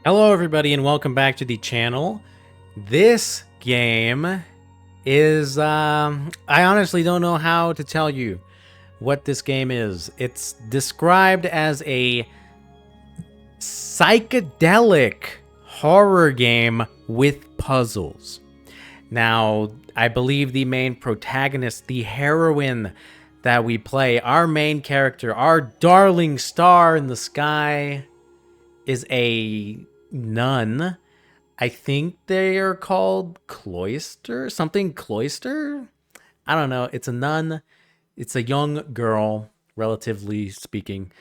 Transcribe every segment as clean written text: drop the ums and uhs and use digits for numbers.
Hello everybody and welcome back to the channel. This game is, I honestly don't know how to tell you what this game is. It's described as a psychedelic horror game with puzzles. Now, I believe the main protagonist, the heroine that we play, our main character, our darling star in the sky, is a nun. I think they are called cloister, something cloister. I don't know. It's a nun. It's a young girl, relatively speaking,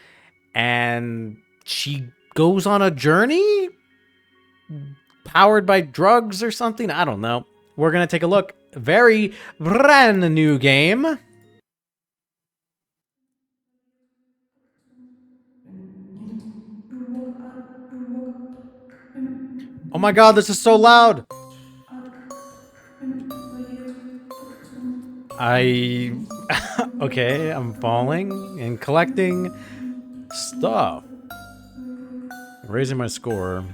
and she goes on a journey powered by drugs or something. I don't know. We're gonna take a look. Very brand new game. Oh my god, this is so loud. Okay, I'm falling and collecting stuff. Raising my score.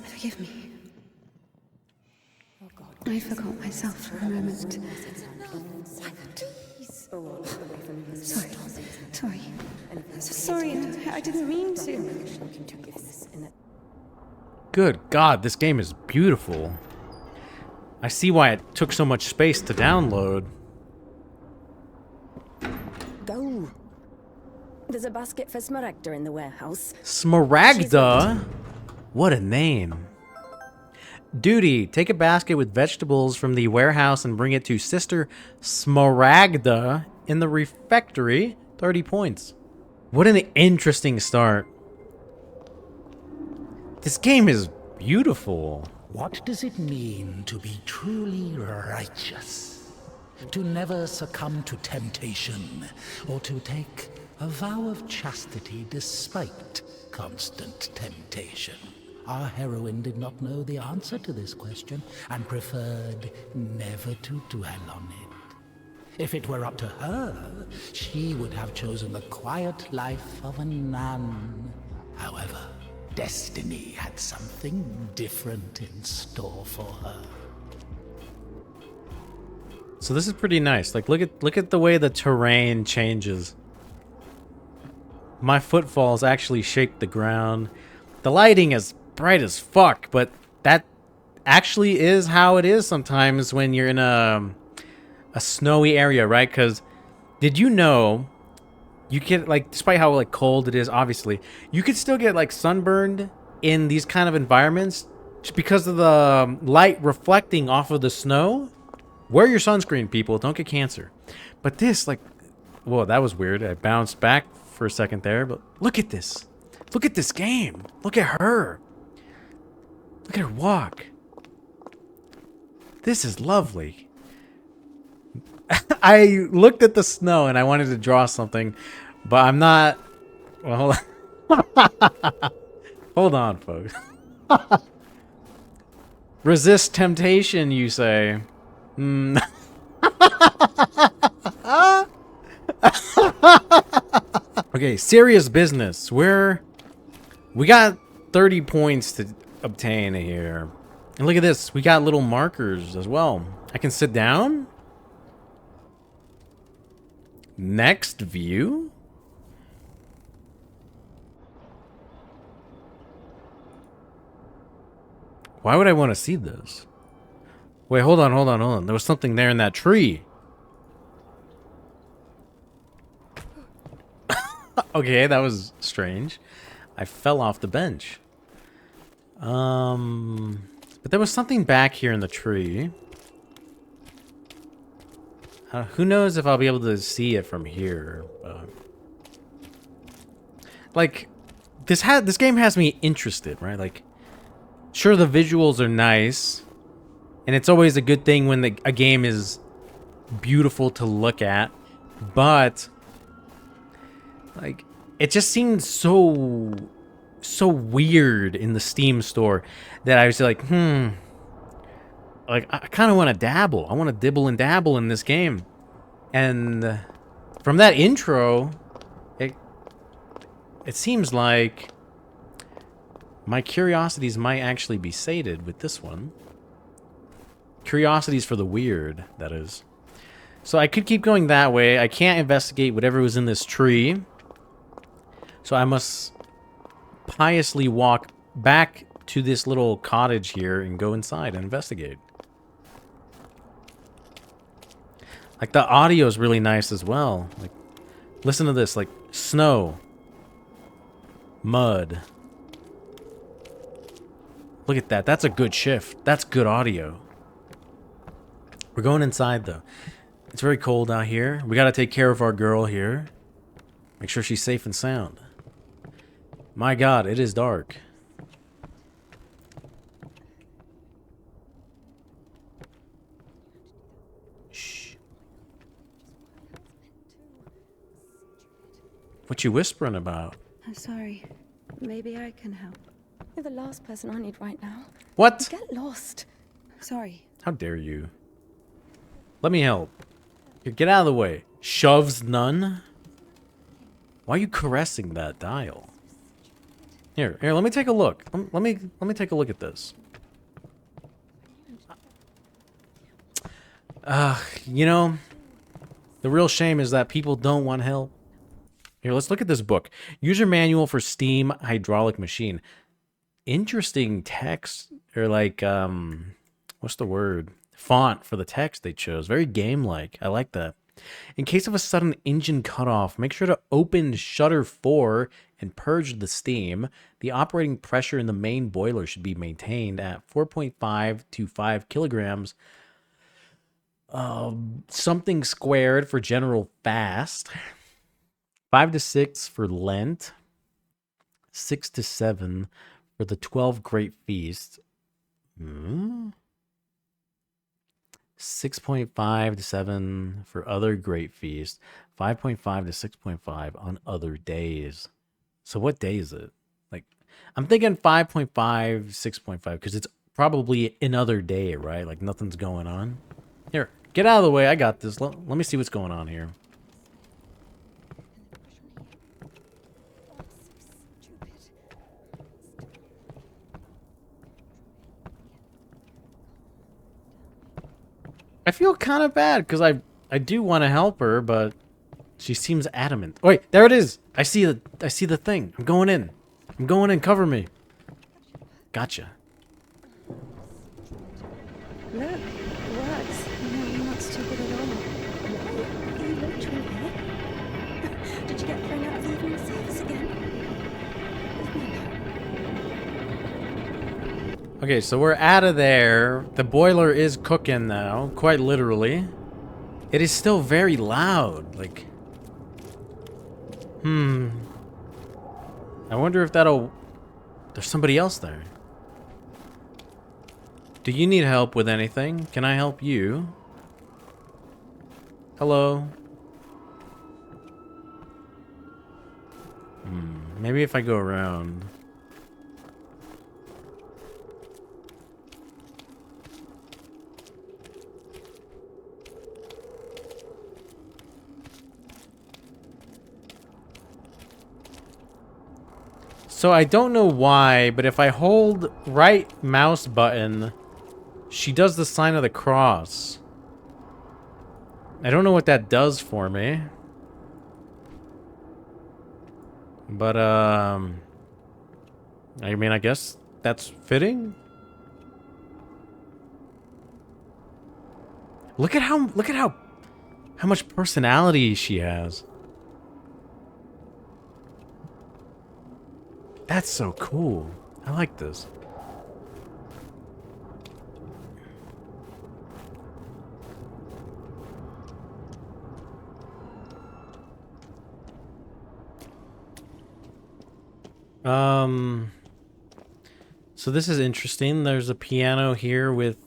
Forgive me. I forgot myself for a moment. Sorry, I didn't mean to. Good God, this game is beautiful. I see why it took so much space to download. Go. There's a basket for Smaragda in the warehouse. Smaragda? What a name. Duty, take a basket with vegetables from the warehouse and bring it to Sister Smaragda in the refectory. 30 points. What an interesting start. This game is beautiful. What does it mean to be truly righteous? To never succumb to temptation, or to take a vow of chastity despite constant temptation? Our heroine did not know the answer to this question and preferred never to dwell on it. If it were up to her, she would have chosen the quiet life of a nun. However, destiny had something different in store for her. So this is pretty nice. Like, look at the way the terrain changes. My footfalls actually shake the ground. The lighting is bright as fuck, but that actually is how it is sometimes when you're in a snowy area, right? Because did you know you get, like, despite how like cold it is, obviously, you could still get like sunburned in these kind of environments just because of the light reflecting off of the snow. Wear your sunscreen, people. Don't get cancer. But this, like, whoa, that was weird. I bounced back for a second there, but look at this. Look at this game. Look at her. Look at her walk. This is lovely. I looked at the snow and I wanted to draw something, but I'm not. Well, hold on. Hold on, folks. Resist temptation, you say. Okay, serious business. We got 30 points to obtain here. And look at this. We got little markers as well. I can sit down. Next view. Why would I want to see this? Wait, hold on. There was something there in that tree. Okay, that was strange. I fell off the bench. But there was something back here in the tree. Who knows if I'll be able to see it from here. Like, this game has me interested, right? Like, sure, the visuals are nice. And it's always a good thing when a game is beautiful to look at. But, like, it just seemed so weird in the Steam store that I was like, like, I kind of want to dabble. I want to dibble and dabble in this game. And From that intro, it seems like my curiosities might actually be sated with this one. Curiosities for the weird, that is. So I could keep going that way. I can't investigate whatever was in this tree. So I must piously walk back to this little cottage here and go inside and investigate. Like, the audio is really nice as well. Like, listen to this, like, snow. Mud. Look at that. That's a good shift. That's good audio. We're going inside, though. It's very cold out here. We gotta take care of our girl here. Make sure she's safe and sound. My God, it is dark. Shh. What you whispering about? I'm sorry. Maybe I can help. You're the last person I need right now. What? Get lost. Sorry. How dare you? Let me help. Here, get out of the way. Shoves none? Why are you caressing that dial? Here, let me take a look. Let me take a look at this. You know, the real shame is that people don't want help. Here, let's look at this book. User manual for steam hydraulic machine. Interesting text, or like, what's the word? Font for the text they chose. Very game-like. I like that. In case of a sudden engine cutoff, make sure to open shutter 4 and purge the steam. The operating pressure in the main boiler should be maintained at 4.5 to 5 kilograms. Something squared for general fast. 5 to 6 for Lent. 6 to 7 for the 12 Great Feast. 6.5 to 7 for other Great Feast. 5.5 to 6.5 on other days. So what day is it? Like, I'm thinking 5.5, 6.5, because it's probably another day, right? Like, nothing's going on. Here, get out of the way. I got this. Let me see what's going on here. I feel kind of bad because I do want to help her, but she seems adamant. Oh, wait, there it is. I see the thing. I'm going in. I'm going in. Cover me. Gotcha. Look, it works. No, you're not stupid at all. Are you literally here? Did you get thrown out of the evening service again? Okay, so we're out of there. The boiler is cooking now, quite literally. It is still very loud. Like, I wonder if that'll... There's somebody else there. Do you need help with anything? Can I help you? Hello? Maybe if I go around... So I don't know why, but if I hold right mouse button, she does the sign of the cross. I don't know what that does for me. But, I mean, I guess that's fitting. Look at how much personality she has. That's so cool. I like this. So this is interesting. There's a piano here with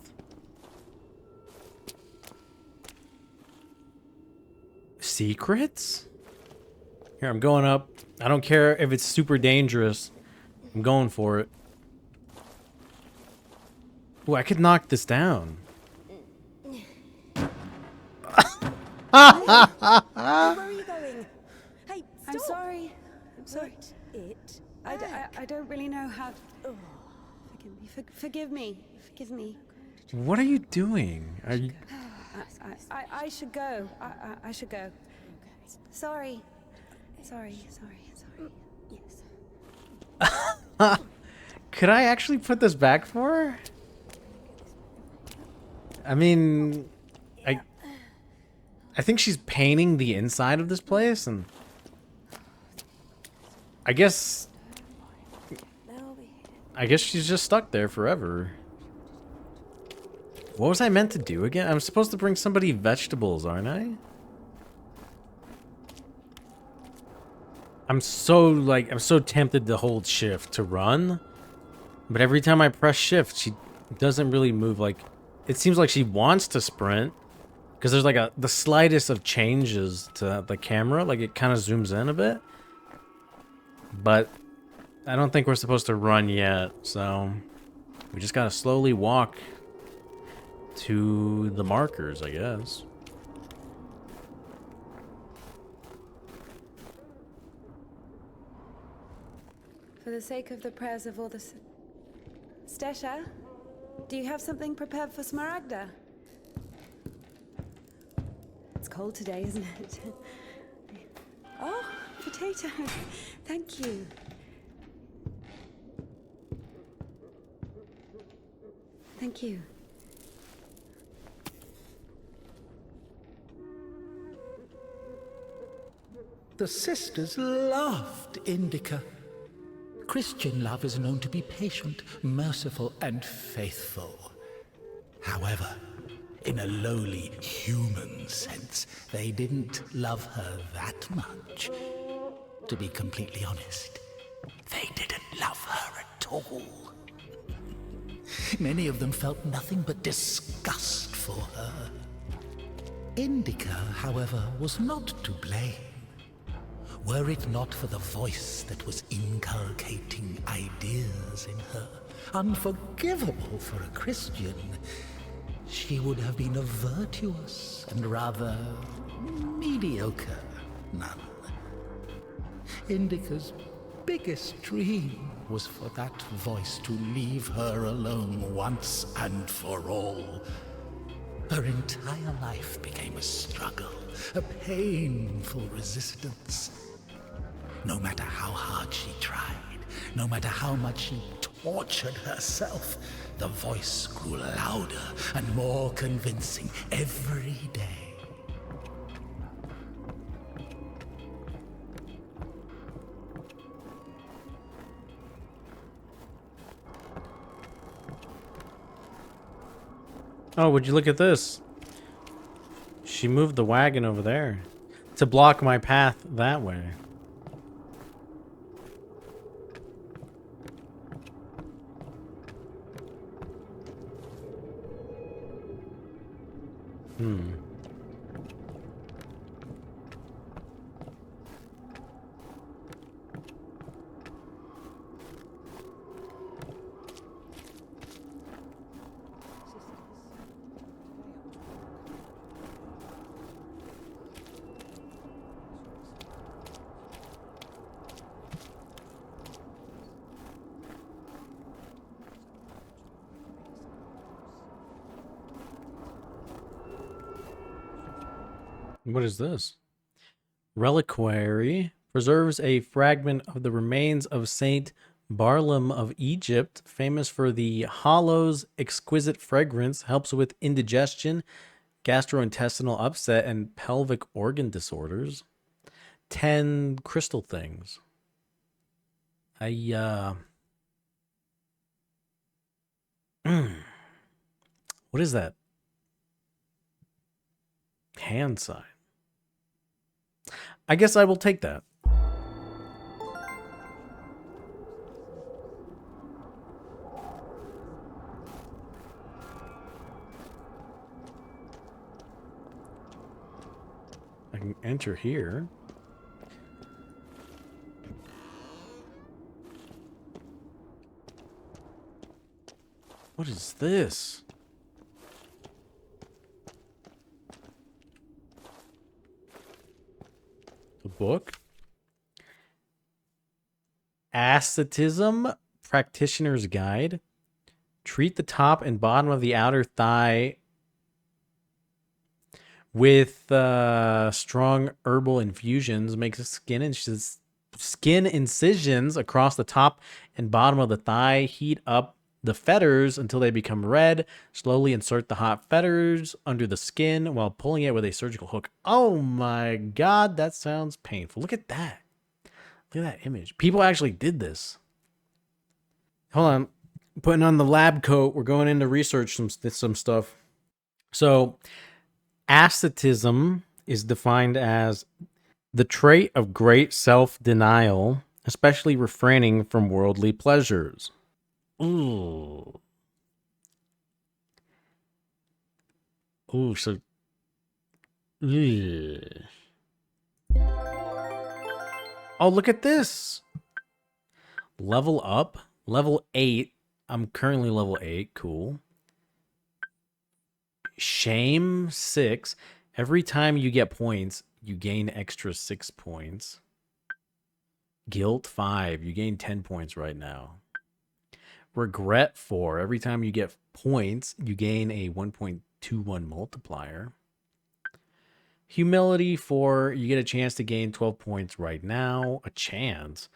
secrets? Here, I'm going up. I don't care if it's super dangerous. I'm going for it. Ooh, I could knock this down. Where are you going? Hey, stop! I'm sorry. I'm sorry. Put it I back. don't really know how to... Forgive me. Forgive me. Forgive me. What are you doing? Are you... I should go. I should go. Sorry. Sorry. Yes. Could I actually put this back for her? I mean, I think she's painting the inside of this place, and I guess she's just stuck there forever. What was I meant to do again? I'm supposed to bring somebody vegetables, aren't I? I'm so tempted to hold shift to run, but every time I press shift, she doesn't really move. Like, it seems like she wants to sprint, because there's like the slightest of changes to the camera, like it kind of zooms in a bit. But I don't think we're supposed to run yet, so we just gotta slowly walk to the markers, I guess. For the sake of the prayers of all the... Stesha, do you have something prepared for Smaragda? It's cold today, isn't it? Oh, potatoes. Thank you. Thank you. The sisters loved Indika. Christian love is known to be patient, merciful, and faithful. However, in a lowly human sense, they didn't love her that much. To be completely honest, they didn't love her at all. Many of them felt nothing but disgust for her. Indika, however, was not to blame. Were it not for the voice that was inculcating ideas in her, unforgivable for a Christian, she would have been a virtuous and rather mediocre nun. Indika's biggest dream was for that voice to leave her alone once and for all. Her entire life became a struggle, a painful resistance. No matter how hard she tried, no matter how much she tortured herself, the voice grew louder and more convincing every day. Oh, would you look at this? She moved the wagon over there to block my path that way. What is this? Reliquary preserves a fragment of the remains of Saint Barlaam of Egypt, famous for the hollow's exquisite fragrance, helps with indigestion, gastrointestinal upset, and pelvic organ disorders. 10 crystal things. What is that? Hand sign. I guess I will take that. I can enter here. What is this? A book? Asceticism Practitioner's Guide. Treat the top and bottom of the outer thigh with strong herbal infusions. Make skin incisions across the top and bottom of the thigh. Heat up the fetters until they become red. Slowly insert the hot fetters under the skin while pulling it with a surgical hook. Oh my god, that sounds painful. Look at that. Look at that image. People actually did this. Hold on. Putting on the lab coat. We're going in to research some stuff. So, asceticism is defined as the trait of great self-denial, especially refraining from worldly pleasures. Ooh. Ooh, so... Ugh. Oh, look at this. Level up. Level 8. I'm currently level 8. Cool. Shame 6. Every time you get points, you gain extra 6 points. Guilt 5. You gain 10 points right now. Regret 4. Every time you get points, you gain a 1.21 multiplier. Humility 4. You get a chance to gain 12 points right now. A chance.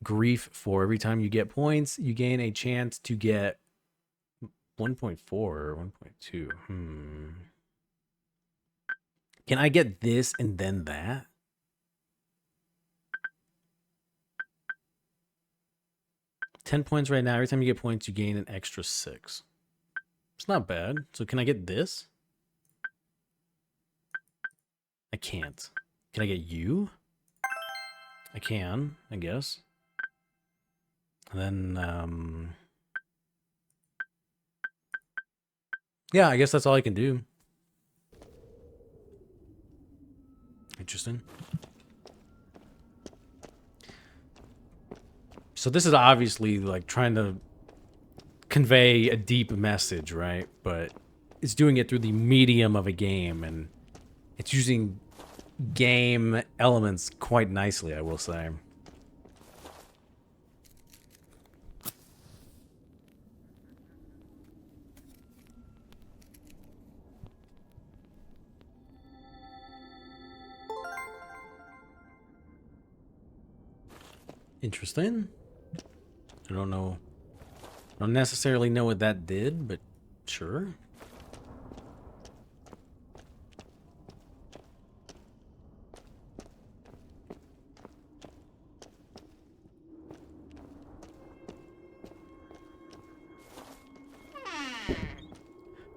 Grief 4. Every time you get points, you gain a chance to get 1.4 or 1.2. Can I get this and then that? $10 points right now. Every time you get points, you gain an extra 6. It's not bad. So can I get this? I can't. Can I get you? I can, I guess. And then, yeah, I guess that's all I can do. Interesting. So this is obviously like trying to convey a deep message, right? But it's doing it through the medium of a game, and it's using game elements quite nicely, I will say. Interesting. I don't know. I don't necessarily know what that did, but sure.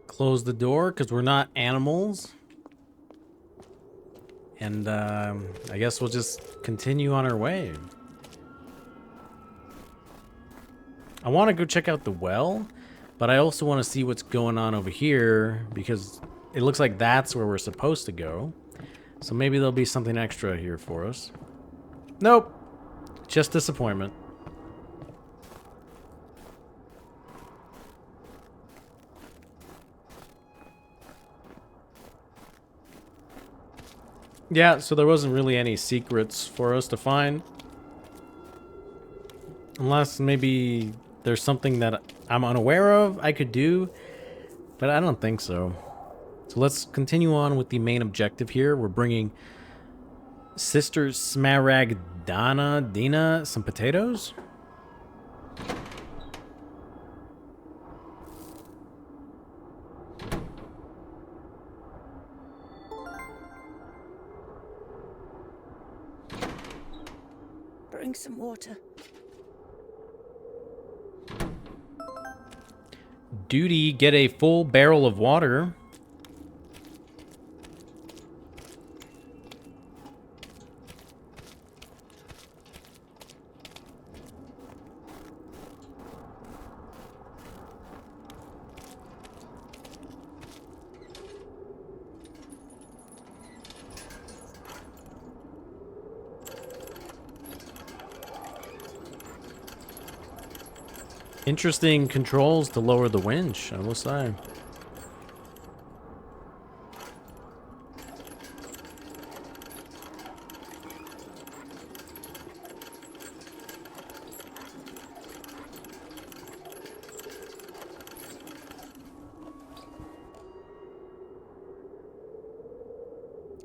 Close the door because we're not animals. And I guess we'll just continue on our way. I want to go check out the well, but I also want to see what's going on over here because it looks like that's where we're supposed to go. So maybe there'll be something extra here for us. Nope. Just disappointment. Yeah, so there wasn't really any secrets for us to find. Unless maybe there's something that I'm unaware of I could do, but I don't think so. So let's continue on with the main objective here. We're bringing Sister Smaragdana some potatoes. Bring some water. Duty, get a full barrel of water. Interesting controls to lower the winch, I will say.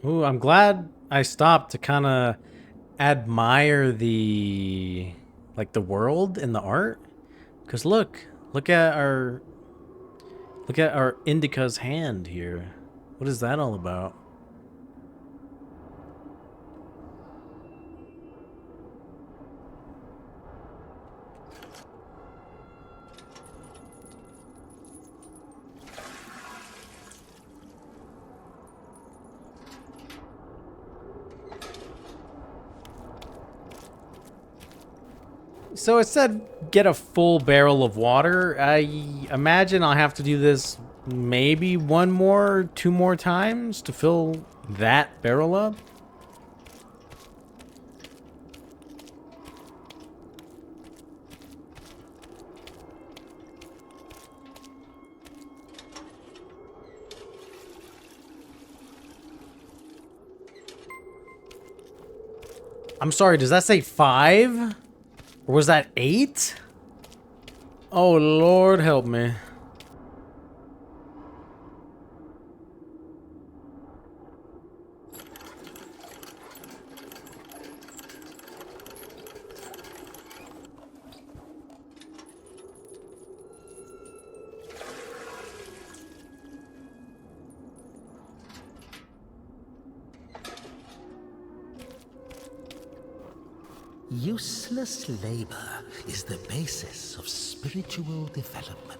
Ooh, I'm glad I stopped to kind of admire the the world and the art. Cause look at our Indica's hand here. What is that all about? So it said get a full barrel of water. I imagine I'll have to do this maybe two more times to fill that barrel up. I'm sorry, does that say 5? Or was that 8? Oh, Lord help me. Useless labor is the basis of spiritual development.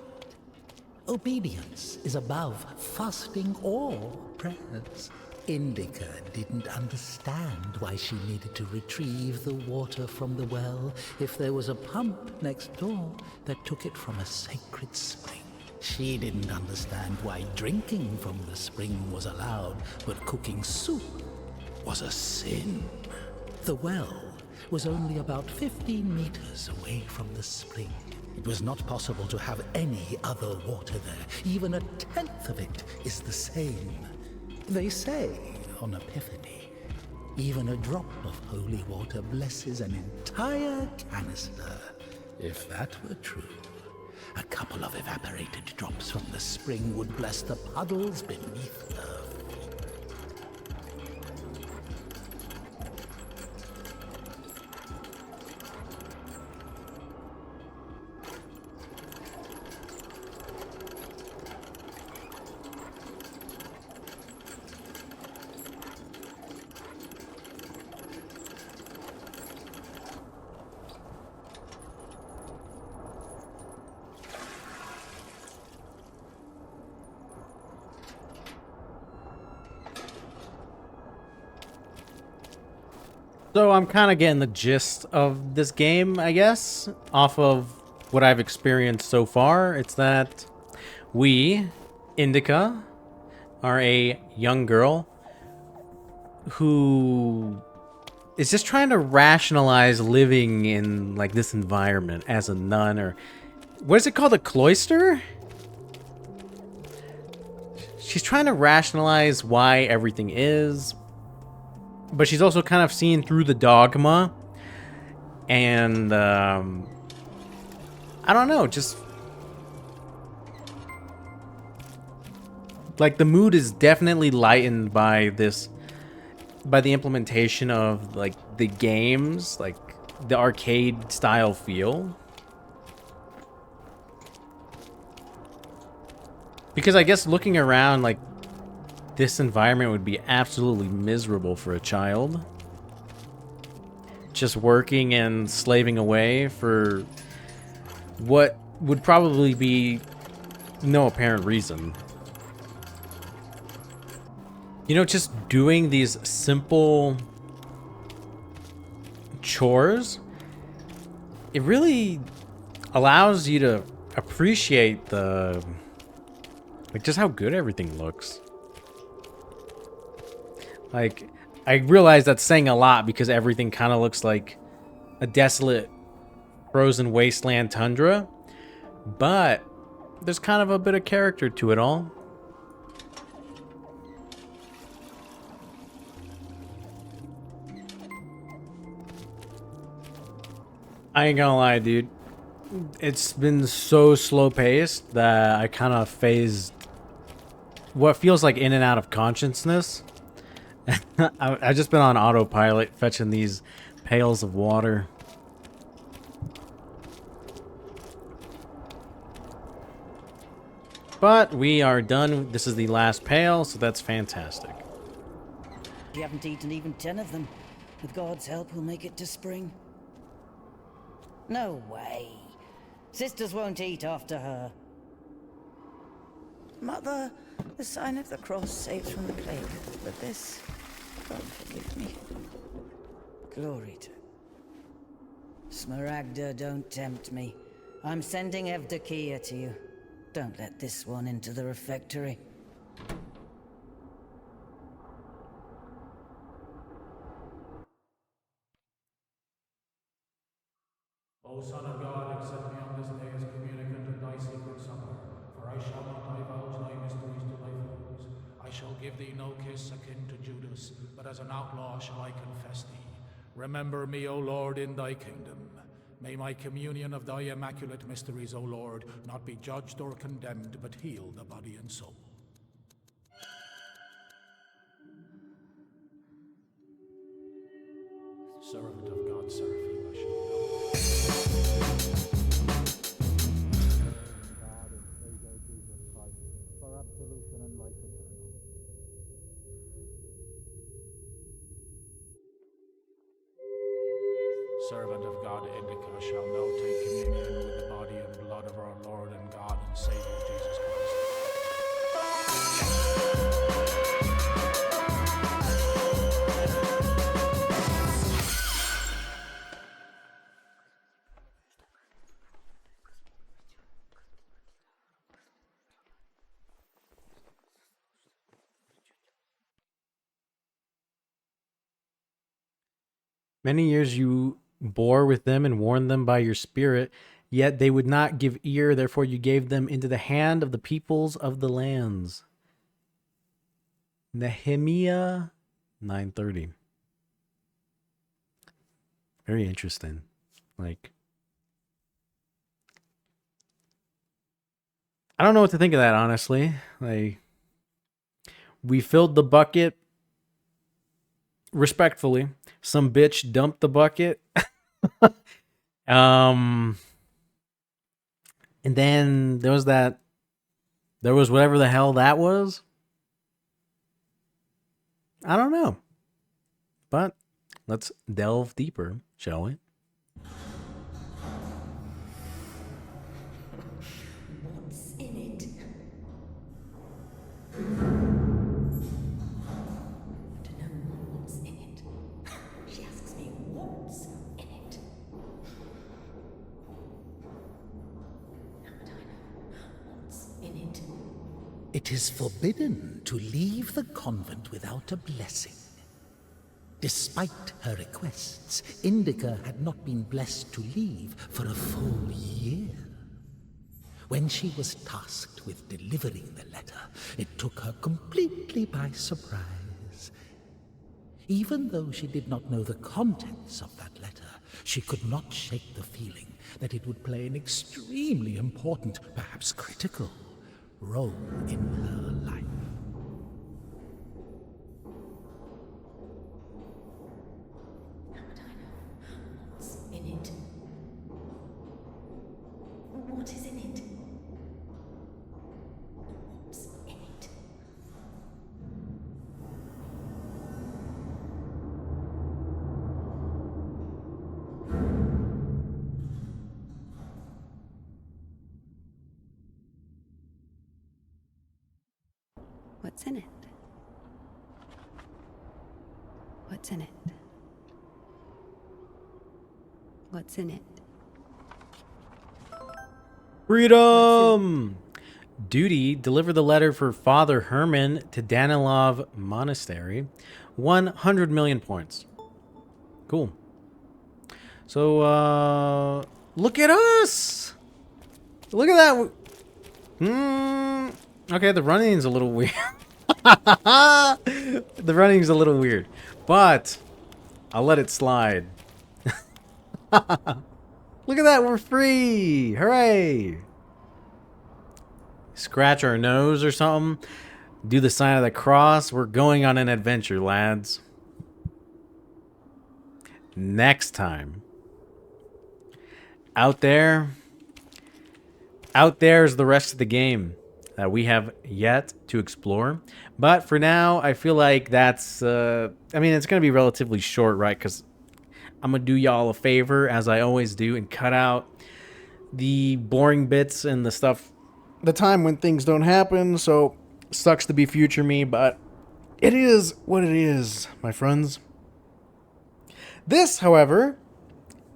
Obedience is above fasting or prayers. Indika didn't understand why she needed to retrieve the water from the well if there was a pump next door that took it from a sacred spring. She didn't understand why drinking from the spring was allowed, but cooking soup was a sin. The well was only about 15 meters away from the spring. It was not possible to have any other water there. Even a tenth of it is the same. They say on Epiphany, even a drop of holy water blesses an entire canister. If that were true, a couple of evaporated drops from the spring would bless the puddles beneath her. So I'm kind of getting the gist of this game, I guess, off of what I've experienced so far. It's that we, Indika, are a young girl who is just trying to rationalize living in like this environment as a nun, or what is it called, a cloister? She's trying to rationalize why everything is, but she's also kind of seeing through the dogma, and I don't know, just like the mood is definitely lightened by this, by the implementation of like the games, like the arcade style feel. Because I guess looking around, like, this environment would be absolutely miserable for a child. Just working and slaving away for what would probably be no apparent reason. You know, just doing these simple chores, it really allows you to appreciate the, like, just how good everything looks. Like, I realize that's saying a lot because everything kind of looks like a desolate, frozen wasteland tundra, but there's kind of a bit of character to it all. I ain't gonna lie, dude. It's been so slow paced that I kind of phased what feels like in and out of consciousness. I just been on autopilot fetching these pails of water. But we are done. This is the last pail, so that's fantastic. We haven't eaten even 10 of them. With God's help, we'll make it to spring. No way. Sisters won't eat after her. Mother, the sign of the cross saves from the plague, but this, God forgive me. Glory to... Smaragda, don't tempt me. I'm sending Evdokia to you. Don't let this one into the refectory. O Son of God, accept me on this day as communicant of thy secret supper, for I shall not divulge thy mysteries to thy foes. I shall give thee no kiss akin to Judas, but as an outlaw shall I confess thee. Remember me, O Lord, in thy kingdom. May my communion of thy immaculate mysteries, O Lord, not be judged or condemned, but heal the body and soul. Servant of God, Seraphim, I shall know. Servant of God, Indika, shall now take communion with the body and blood of our Lord and God and Savior Jesus Christ. Many years you bore with them and warned them by your spirit, yet they would not give ear, therefore you gave them into the hand of the peoples of the lands. Nehemiah 9:30. Very interesting. Like, I don't know what to think of that, honestly. Like, we filled the bucket respectfully. Some bitch dumped the bucket. And then there was whatever the hell that was. I don't know. But let's delve deeper, shall we? What's in it? I don't know what's in it. She asks me what's in it. How would I know what's in it? It is forbidden to leave the convent without a blessing. Despite her requests, Indika had not been blessed to leave for a full year. When she was tasked with delivering the letter, it took her completely by surprise. Even though she did not know the contents of that letter, she could not shake the feeling that it would play an extremely important, perhaps critical, role in her life. How would I know what's in it? What is in it? What's in it? What's in it? What's in it? What's in it? Freedom! Duty, deliver the letter for Father Herman to Danilov Monastery. 100 million points. Cool. So, look at us! Look at that! Okay, the running's a little weird. The running's a little weird. But, I'll let it slide. Look at that, we're free! Hooray! Scratch our nose or something. do the sign of the cross. We're going on an adventure, lads. Next time. Out there is the rest of the game that we have yet to explore. But for now, I feel like that's, I mean, it's going to be relatively short, right? Because I'm going to do y'all a favor, as I always do, and cut out the boring bits and the stuff, the time when things don't happen. So, sucks to be future me, but it is what it is, my friends. This, however,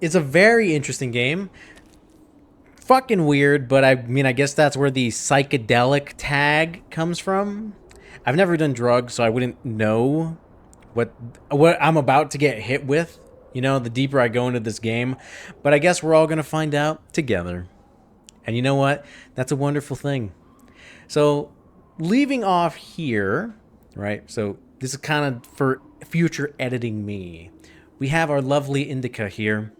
is a very interesting game. Fucking weird, but I mean, I guess that's where the psychedelic tag comes from. I've never done drugs, so I wouldn't know what I'm about to get hit with, you know, the deeper I go into this game. But I guess we're all going to find out together. And you know what? That's a wonderful thing. So, leaving off here, right? So, this is kind of for future editing me. We have our lovely Indika here,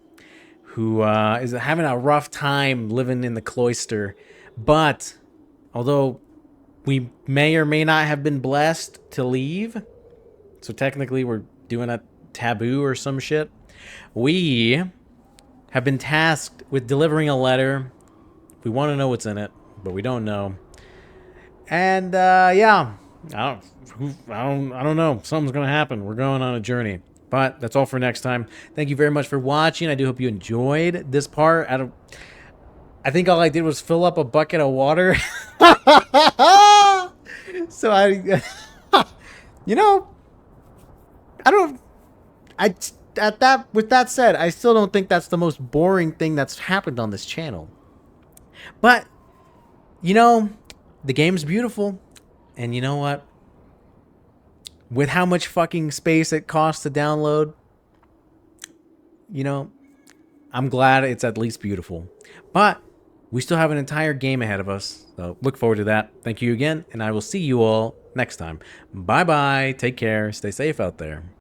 who is having a rough time living in the cloister. But, although we may or may not have been blessed to leave, so technically we're doing a taboo or some shit, we have been tasked with delivering a letter. We want to know what's in it, but we don't know. And, yeah, I don't know. Something's going to happen. We're going on a journey. But that's all for next time. Thank you very much for watching. I do hope you enjoyed this part. I think all I did was fill up a bucket of water. So you know, with that said, I still don't think that's the most boring thing that's happened on this channel. But, you know, the game's beautiful. And you know what? With how much fucking space it costs to download, you know, I'm glad it's at least beautiful. But we still have an entire game ahead of us, so look forward to that. Thank you again, and I will see you all next time. Bye-bye. Take care. Stay safe out there.